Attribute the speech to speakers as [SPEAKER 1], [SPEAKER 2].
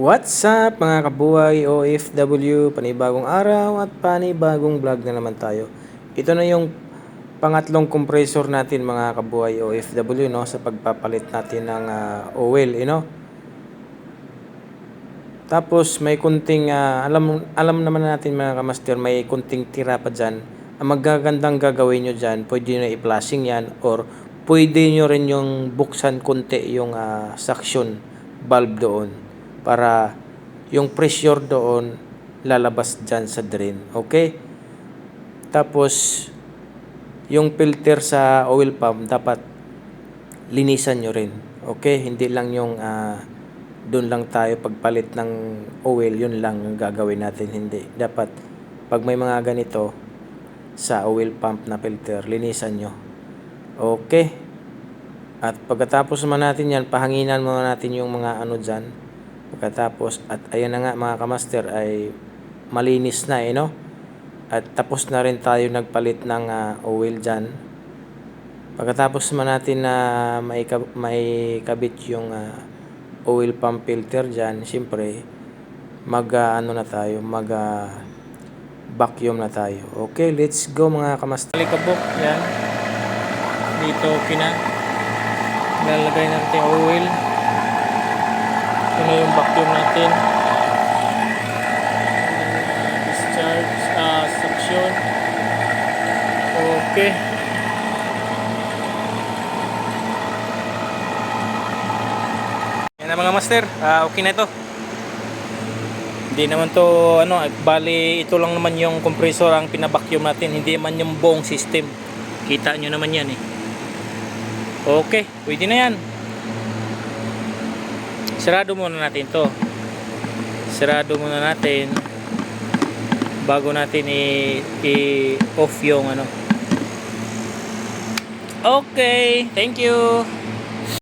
[SPEAKER 1] What's up mga kabuhay OFW, panibagong araw at panibagong vlog na naman tayo. Ito na yung pangatlong compressor natin mga kabuhay OFW, no, sa pagpapalit natin ng oil, Tapos may kunting alam naman natin mga kamaster, may kunting tira pa dyan. Ang magagandang gagawin nyo dyan, pwede nyo i-flashing yan or pwede nyo rin yung buksan kunti yung suction valve doon para yung pressure doon lalabas dyan sa drain. Okay? Tapos yung filter sa oil pump dapat linisan nyo rin. Okay? Hindi lang yung doon lang tayo pagpalit ng oil, yun lang ang gagawin natin. Hindi. Dapat pag may mga ganito sa oil pump na filter, linisan nyo. Okay? At pagkatapos naman natin yan, pahanginan muna natin yung mga ano dyan. Pagkatapos, at ayan na nga mga kamaster, ay malinis na no? At tapos na rin tayo nagpalit ng oil dyan. Pagkatapos naman natin na may kabit yung oil pump filter dyan, siyempre ano na tayo, vacuum na tayo. Okay, let's go mga kamaster. Alikabok, yan. Dito okay na. Lalagay natin yung oil. Ito na yung vacuum natin. Discharge, suction. Okay. Yan na mga master, okay na ito. Hindi naman to bali ito lang naman yung compressor ang pinabacuum natin, hindi naman yung buong system. Kita nyo naman yan eh. Okay, pwede na yan. Sarado muna natin to. Sarado muna natin bago natin i-off yung Okay, thank you.